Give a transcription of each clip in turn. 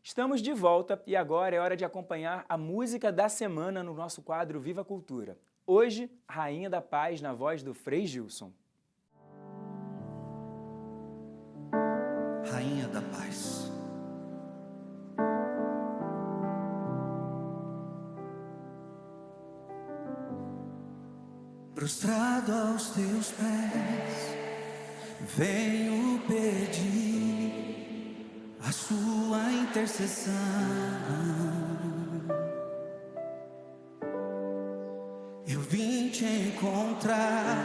Estamos de volta e agora é hora de acompanhar a música da semana no nosso quadro Viva Cultura. Hoje, Rainha da Paz na voz do Frei Gilson. Rainha da Paz. Prostrado aos teus pés, venho pedir a sua intercessão. Eu vim te encontrar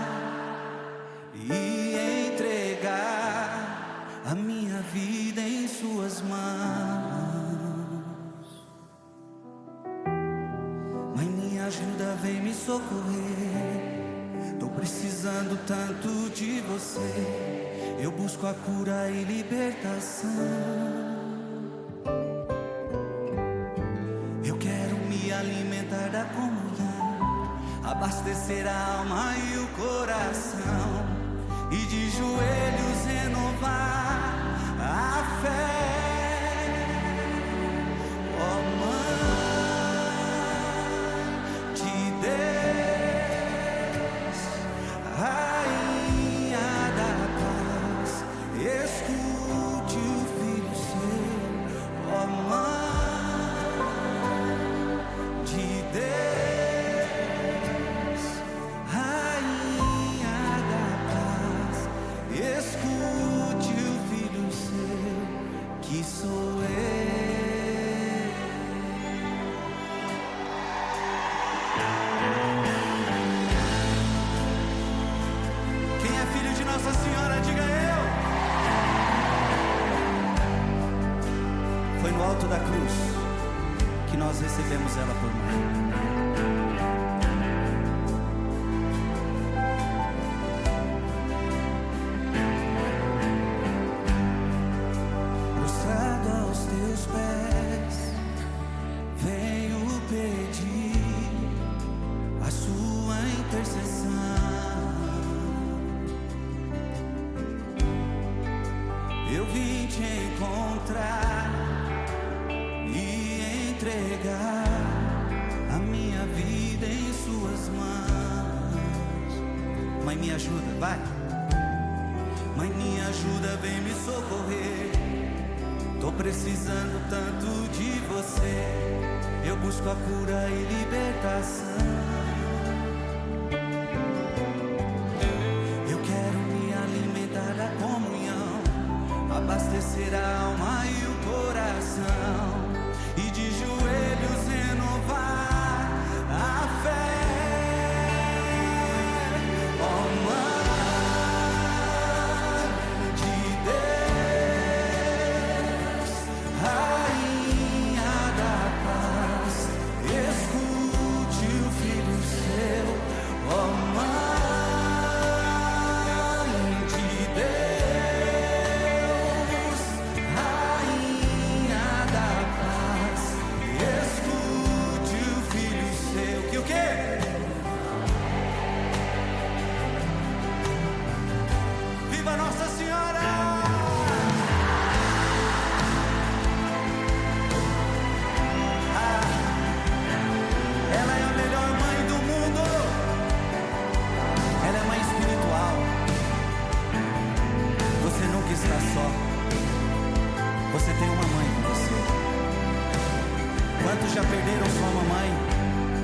e entregar a minha vida em suas mãos. Mãe, minha ajuda, vem me socorrer. Tô precisando tanto de você. Eu busco a cura e libertação. Eu quero me alimentar da comunhão, abastecer a alma e o coração, e de joelhos renovar a fé. Ó Mãe de Deus, Rainha da Paz, escute o filho seu. Ó Mãe de Deus, Rainha da Paz, escute o filho seu, que sou eu. Quem é filho de Nossa Senhora, diga eu. Foi no alto da cruz que nós recebemos ela por mãe. Prostrado aos teus pés, venho pedir a sua intercessão. Eu vim te encontrar e entregar a minha vida em suas mãos. Mãe, me ajuda, vai. Mãe, me ajuda, vem me socorrer. Tô precisando tanto de você. Eu busco a cura e libertação. Eu quero me alimentar da comunhão, abastecer a alma e o coração, e de joelhos renovar a fé. Ó Mãe de Deus, Rainha da Paz, escute o filho seu. Ó Mãe de Deus, Rainha da Paz, escute o filho seu. Que o quê? Viva Nossa Senhora! Ela é a melhor mãe do mundo. Ela é mãe espiritual. Você nunca está só. Você tem uma mãe com você. Quantos já perderam sua mamãe,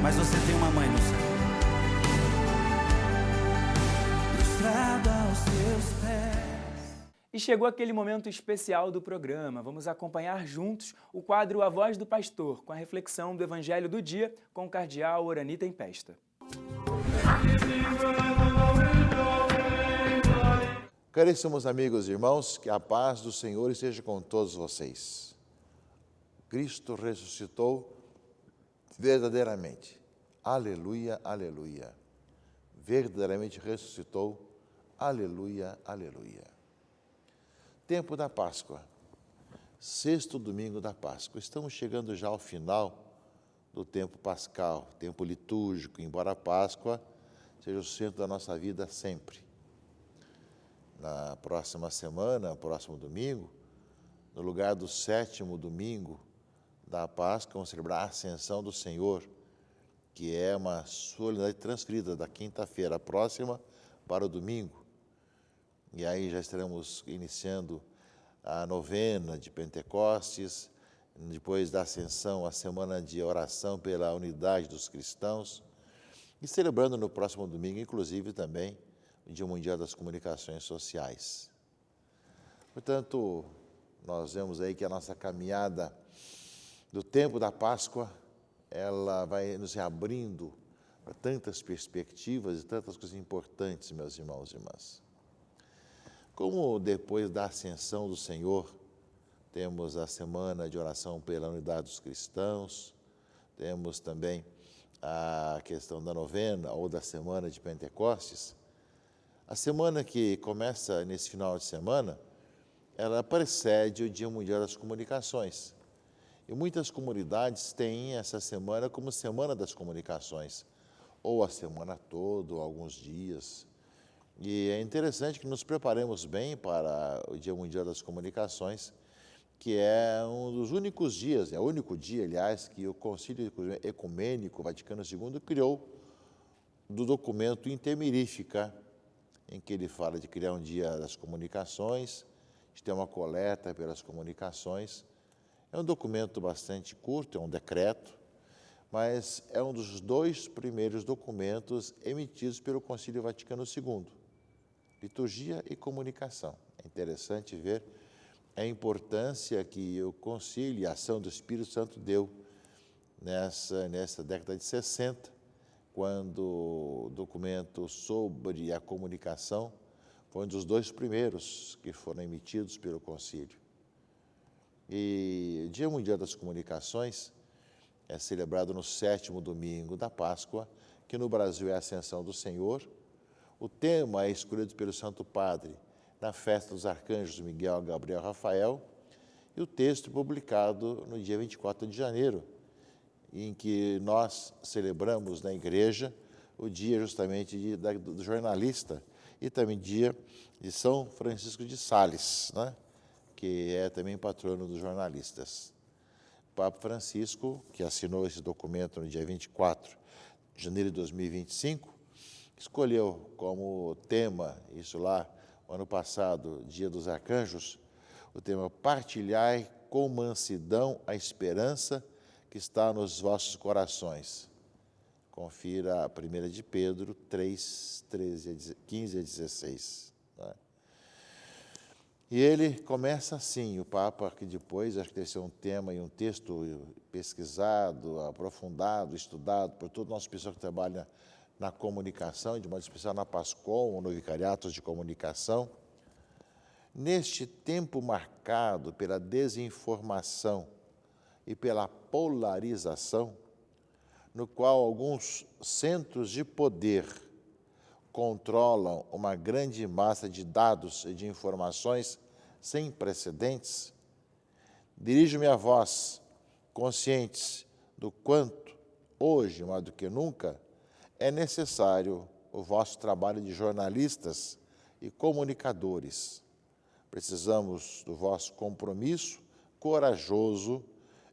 mas você tem uma mãe no céu. Prostrado aos teus pés. E chegou aquele momento especial do programa. Vamos acompanhar juntos o quadro A Voz do Pastor, com a reflexão do Evangelho do Dia com o cardeal Orani Tempesta. Caríssimos amigos e irmãos, que a paz do Senhor esteja com todos vocês. Cristo ressuscitou verdadeiramente. Aleluia, aleluia. Verdadeiramente ressuscitou. Aleluia, aleluia. Tempo da Páscoa. Sexto domingo da Páscoa. Estamos chegando já ao final do tempo pascal, tempo litúrgico, embora a Páscoa seja o centro da nossa vida sempre. Na próxima semana, próximo domingo, no lugar do sétimo domingo da Páscoa, vamos celebrar a Ascensão do Senhor, que é uma solenidade transferida da quinta-feira próxima para o domingo. E aí já estaremos iniciando a novena de Pentecostes, depois da Ascensão, a semana de oração pela unidade dos cristãos, e celebrando no próximo domingo, inclusive, também o Dia Mundial das Comunicações Sociais. Portanto, nós vemos aí que a nossa caminhada do tempo da Páscoa, ela vai nos abrindo para tantas perspectivas e tantas coisas importantes, meus irmãos e irmãs. Como depois da Ascensão do Senhor, temos a semana de oração pela unidade dos cristãos, temos também a questão da novena ou da semana de Pentecostes. A semana que começa nesse final de semana, ela precede o Dia Mundial das Comunicações. E muitas comunidades têm essa semana como Semana das Comunicações, ou a semana toda, ou alguns dias. E é interessante que nos preparemos bem para o Dia Mundial das Comunicações, que é um dos únicos dias, é o único dia, aliás, que o Concílio Ecumênico Vaticano II criou do documento Intermirifica, em que ele fala de criar um Dia das Comunicações, de ter uma coleta pelas comunicações. É um documento bastante curto, é um decreto, mas é um dos 2 primeiros documentos emitidos pelo Concílio Vaticano II, liturgia e comunicação. É interessante ver a importância que o Concílio e a ação do Espírito Santo deu nessa década de 60, quando o documento sobre a comunicação foi um dos 2 primeiros que foram emitidos pelo Concílio. E o Dia Mundial das Comunicações é celebrado no 7º domingo da Páscoa, que no Brasil é a Ascensão do Senhor. O tema é escolhido pelo Santo Padre na festa dos arcanjos Miguel, Gabriel e Rafael, e o texto publicado no dia 24 de janeiro, em que nós celebramos na igreja o dia justamente do jornalista e também dia de São Francisco de Sales, né? Que é também patrono dos jornalistas. O Papa Francisco, que assinou esse documento no dia 24 de janeiro de 2025, escolheu como tema, isso lá, o ano passado, Dia dos Arcanjos, o tema Partilhai com mansidão a esperança que está nos vossos corações. Confira a 1 de Pedro 3, 15 a 16. Né? E ele começa assim, o Papa, que depois, acho que deve ser um tema e um texto pesquisado, aprofundado, estudado por todo o nosso pessoal que trabalha na comunicação, de modo especial na Pascom, ou no Vicariato de Comunicação. Neste tempo marcado pela desinformação e pela polarização, no qual alguns centros de poder controlam uma grande massa de dados e de informações sem precedentes, dirijo-me a vós, conscientes do quanto, hoje mais do que nunca, é necessário o vosso trabalho de jornalistas e comunicadores. Precisamos do vosso compromisso corajoso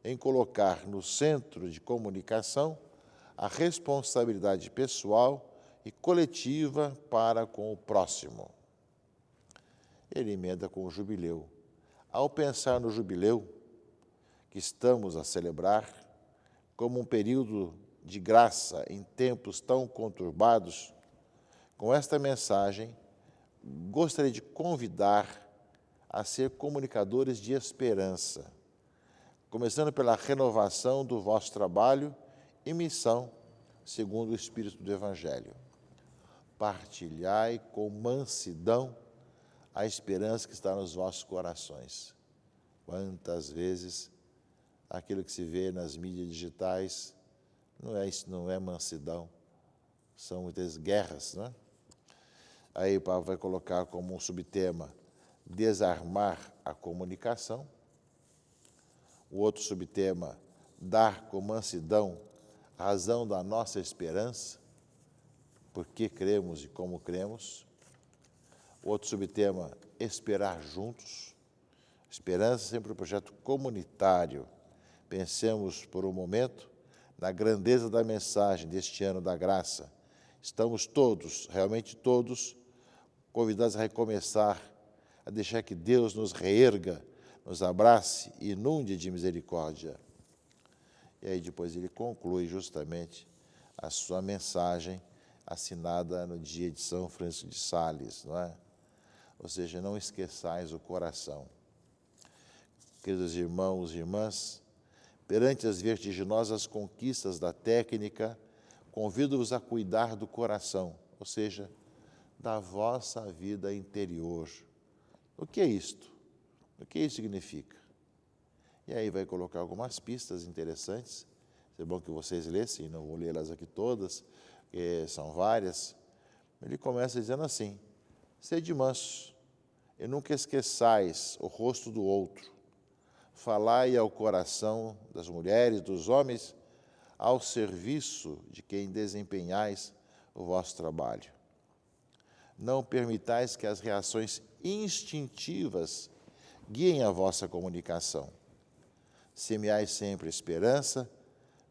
em colocar no centro de comunicação a responsabilidade pessoal e coletiva para com o próximo. Ele emenda com o jubileu. Ao pensar no jubileu que estamos a celebrar, como um período de graça em tempos tão conturbados, com esta mensagem, gostaria de convidar a ser comunicadores de esperança, começando pela renovação do vosso trabalho e missão, segundo o Espírito do Evangelho. Partilhai com mansidão a esperança que está nos vossos corações. Quantas vezes aquilo que se vê nas mídias digitais não é mansidão, são muitas guerras, né? Aí o Papa vai colocar como um subtema desarmar a comunicação. O outro subtema, dar com mansidão a razão da nossa esperança, por que cremos e como cremos. O outro subtema, esperar juntos. Esperança sempre um projeto comunitário, Pensemos por um momento na grandeza da mensagem deste ano da graça. Estamos todos, realmente todos, convidados a recomeçar, a deixar que Deus nos reerga, nos abrace e inunde de misericórdia. E aí depois ele conclui justamente a sua mensagem assinada no dia de São Francisco de Sales, não é? Ou seja, não esqueçais o coração. Queridos irmãos e irmãs, perante as vertiginosas conquistas da técnica, convido-vos a cuidar do coração, ou seja, da vossa vida interior. O que é isto? O que isso significa? E aí vai colocar algumas pistas interessantes. É bom que vocês lessem, não vou lê-las aqui todas, porque são várias. Ele começa dizendo assim: sede mansos, e nunca esqueçais o rosto do outro. Falai ao coração das mulheres, dos homens, ao serviço de quem desempenhais o vosso trabalho. Não permitais que as reações instintivas guiem a vossa comunicação. Semeai sempre esperança,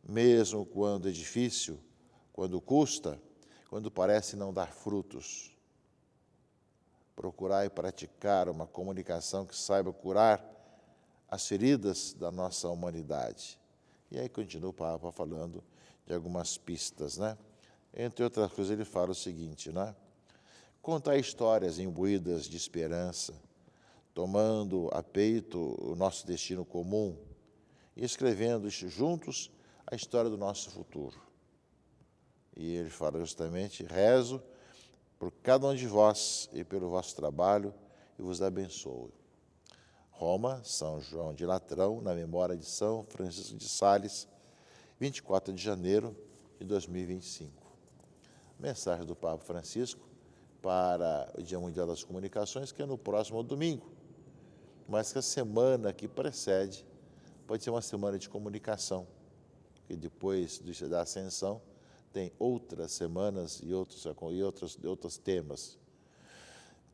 mesmo quando é difícil, quando custa, quando parece não dar frutos. Procurai praticar uma comunicação que saiba curar as feridas da nossa humanidade. E aí continua o Papa falando de algumas pistas, né? Entre outras coisas, ele fala o seguinte, né? Contar histórias imbuídas de esperança, tomando a peito o nosso destino comum e escrevendo juntos a história do nosso futuro. E ele fala justamente: rezo por cada um de vós e pelo vosso trabalho e vos abençoo. Roma, São João de Latrão, na memória de São Francisco de Sales, 24 de janeiro de 2025. Mensagem do Papa Francisco para o Dia Mundial das Comunicações, que é no próximo domingo. Mas que a semana que precede pode ser uma semana de comunicação, que depois da Ascensão tem outras semanas e outros temas.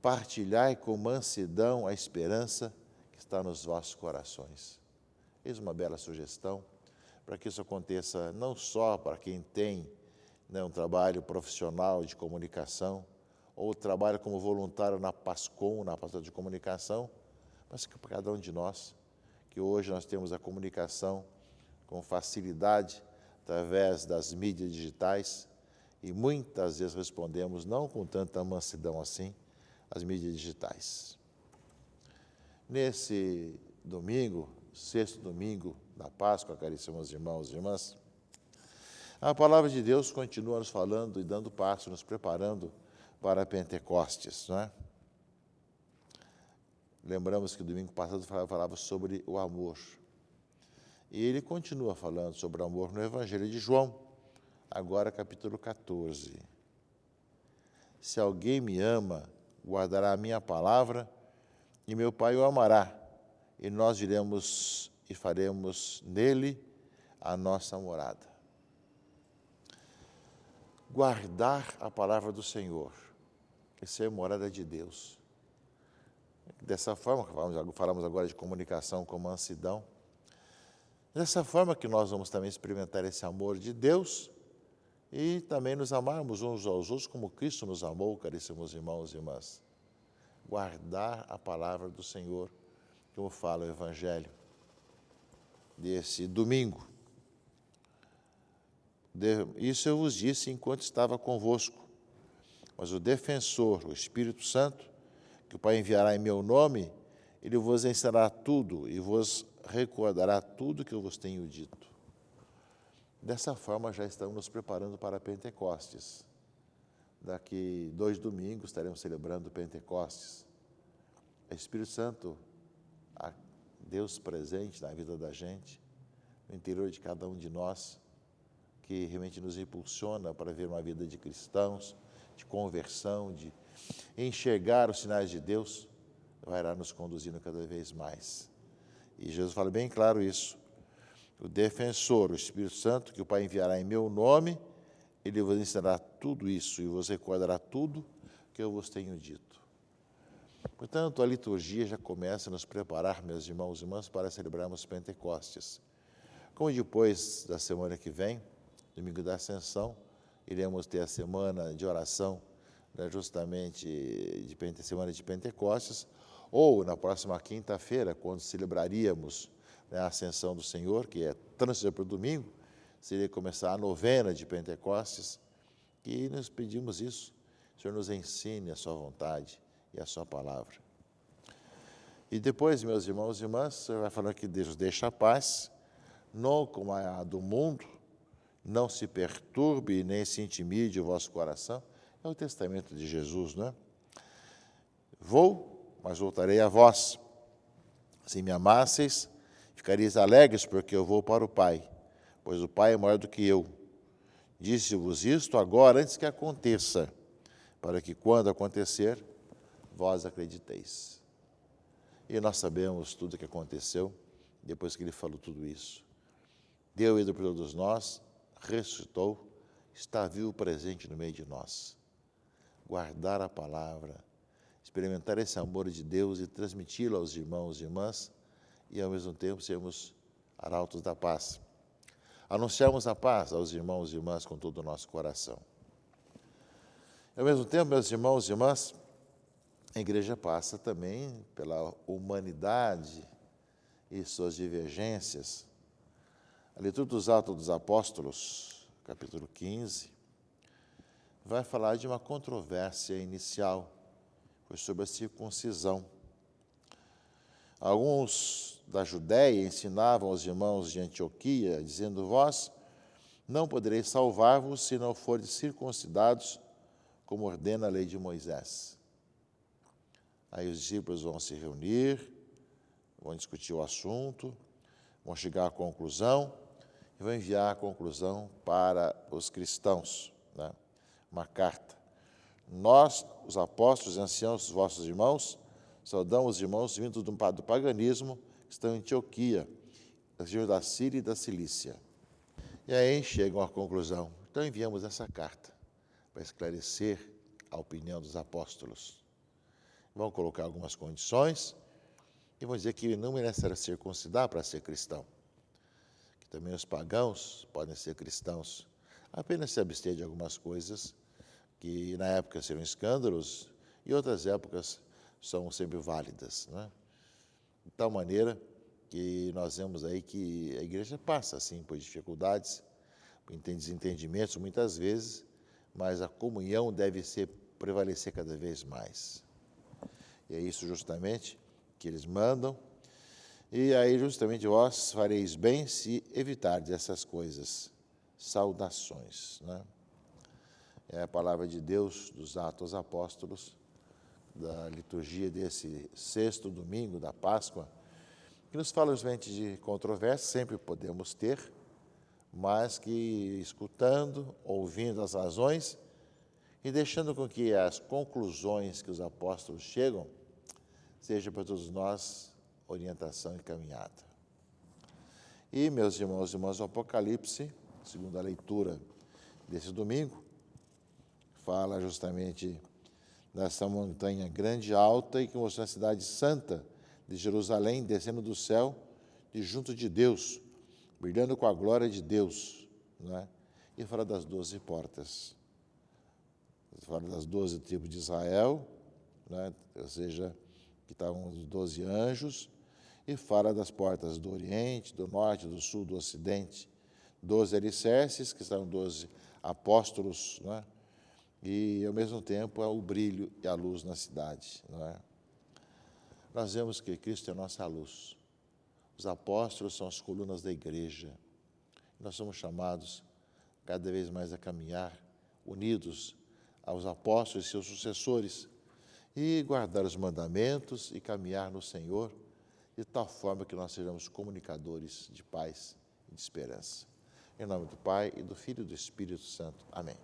Partilhai com mansidão a esperança que está nos vossos corações. Eis uma bela sugestão para que isso aconteça não só para quem tem, né, um trabalho profissional de comunicação, ou trabalha como voluntário na PASCOM, na Pastoral de Comunicação, mas que para cada um de nós, que hoje nós temos a comunicação com facilidade através das mídias digitais e muitas vezes respondemos não com tanta mansidão assim às mídias digitais. Nesse domingo, sexto domingo da Páscoa, caríssimos irmãos e irmãs, a palavra de Deus continua nos falando e dando passo, nos preparando para Pentecostes, não é? Lembramos que domingo passado falava sobre o amor. E ele continua falando sobre o amor no Evangelho de João, agora capítulo 14. Se alguém me ama, guardará a minha palavra, e meu Pai o amará, e nós iremos e faremos nele a nossa morada. Guardar a palavra do Senhor, isso é morada de Deus. Dessa forma, falamos agora de comunicação com mansidão, dessa forma que nós vamos também experimentar esse amor de Deus e também nos amarmos uns aos outros como Cristo nos amou, caríssimos irmãos e irmãs. Guardar a palavra do Senhor, como fala o Evangelho desse domingo. Isso eu vos disse enquanto estava convosco, mas o defensor, o Espírito Santo, que o Pai enviará em meu nome, ele vos ensinará tudo e vos recordará tudo que eu vos tenho dito. Dessa forma, já estamos nos preparando para Pentecostes. Daqui 2 domingos estaremos celebrando Pentecostes. É o Espírito Santo, Deus presente na vida da gente, no interior de cada um de nós, que realmente nos impulsiona para ver uma vida de cristãos, de conversão, de enxergar os sinais de Deus, vai nos conduzindo cada vez mais. E Jesus fala bem claro isso. O defensor, o Espírito Santo, que o Pai enviará em meu nome, ele vos ensinará tudo isso e vos recordará tudo que eu vos tenho dito. Portanto, a liturgia já começa a nos preparar, meus irmãos e irmãs, para celebrarmos Pentecostes. Como depois da semana que vem, domingo da Ascensão, iremos ter a semana de oração, né, justamente semana de Pentecostes, ou na próxima quinta-feira, quando celebraríamos, né, a Ascensão do Senhor, que é transferida para o domingo, seria começar a novena de Pentecostes, e nós pedimos isso. O Senhor nos ensine a sua vontade e a sua palavra. E depois, meus irmãos e irmãs, o Senhor vai falando que Deus deixa a paz, não como a do mundo, não se perturbe nem se intimide o vosso coração. É o testamento de Jesus, não é? Vou, mas voltarei a vós. Se me amasseis, ficareis alegres, porque eu vou para o Pai, pois o Pai é maior do que eu. Disse-vos isto agora, antes que aconteça, para que, quando acontecer, vós acrediteis. E nós sabemos tudo o que aconteceu depois que ele falou tudo isso. Deu vida por todos nós, ressuscitou, está vivo presente no meio de nós. Guardar a palavra, experimentar esse amor de Deus e transmiti-lo aos irmãos e irmãs, e ao mesmo tempo sermos arautos da paz. Anunciarmos a paz aos irmãos e irmãs com todo o nosso coração. Ao mesmo tempo, meus irmãos e irmãs, a igreja passa também pela humanidade e suas divergências. A leitura dos Atos dos Apóstolos, capítulo 15, vai falar de uma controvérsia inicial, foi sobre a circuncisão. Alguns da Judéia ensinavam aos irmãos de Antioquia, dizendo: vós não podereis salvar-vos se não fordes circuncidados, como ordena a lei de Moisés. Aí os discípulos vão se reunir, vão discutir o assunto, vão chegar à conclusão e vão enviar a conclusão para os cristãos, né? Uma carta. Nós, os apóstolos e anciãos, os vossos irmãos, saudamos os irmãos vindos do paganismo que estão em Antioquia, da região da Síria e da Cilícia. E aí chegam à conclusão. Então enviamos essa carta para esclarecer a opinião dos apóstolos. Vão colocar algumas condições e vão dizer que não merece ser circuncidar para ser cristão. Que também os pagãos podem ser cristãos. Apenas se abster de algumas coisas que na época seriam escândalos e outras épocas são sempre válidas, né? De tal maneira que nós vemos aí que a igreja passa assim por dificuldades, por desentendimentos muitas vezes, mas a comunhão deve prevalecer cada vez mais. E é isso justamente que eles mandam. E aí justamente vós fareis bem se evitardes essas coisas. Saudações, né? É a palavra de Deus dos Atos Apóstolos, da liturgia desse sexto domingo da Páscoa, que nos fala justamente de controvérsia, sempre podemos ter, mas que escutando, ouvindo as razões e deixando com que as conclusões que os apóstolos chegam seja para todos nós orientação e caminhada. E, meus irmãos e irmãs, o Apocalipse, segundo a leitura desse domingo, fala justamente dessa montanha grande e alta e que mostrou a cidade santa de Jerusalém descendo do céu de junto de Deus, brilhando com a glória de Deus, né? E fala das 12 portas. Fala das 12 tribos de Israel, né? Ou seja, que estavam os 12 anjos, e fala das portas do Oriente, do Norte, do Sul, do Ocidente, 12 alicerces, que são 12 apóstolos, né? E, ao mesmo tempo, é o brilho e a luz na cidade, não é? Nós vemos que Cristo é a nossa luz. Os apóstolos são as colunas da igreja. Nós somos chamados cada vez mais a caminhar unidos aos apóstolos e seus sucessores e guardar os mandamentos e caminhar no Senhor de tal forma que nós sejamos comunicadores de paz e de esperança. Em nome do Pai, e do Filho e do Espírito Santo. Amém.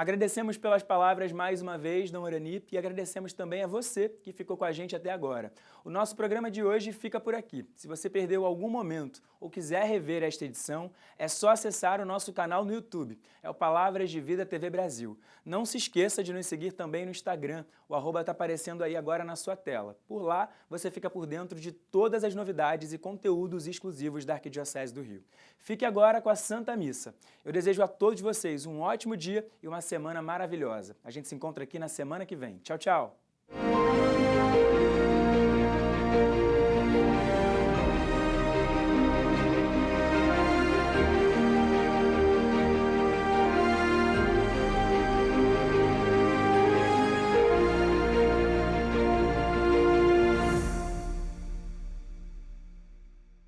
Agradecemos pelas palavras mais uma vez, Dom Oranip, e agradecemos também a você que ficou com a gente até agora. O nosso programa de hoje fica por aqui. Se você perdeu algum momento ou quiser rever esta edição, é só acessar o nosso canal no YouTube. É o Palavras de Vida TV Brasil. Não se esqueça de nos seguir também no Instagram. O arroba está aparecendo aí agora na sua tela. Por lá, você fica por dentro de todas as novidades e conteúdos exclusivos da Arquidiocese do Rio. Fique agora com a Santa Missa. Eu desejo a todos vocês um ótimo dia e uma semana maravilhosa. A gente se encontra aqui na semana que vem. Tchau, tchau!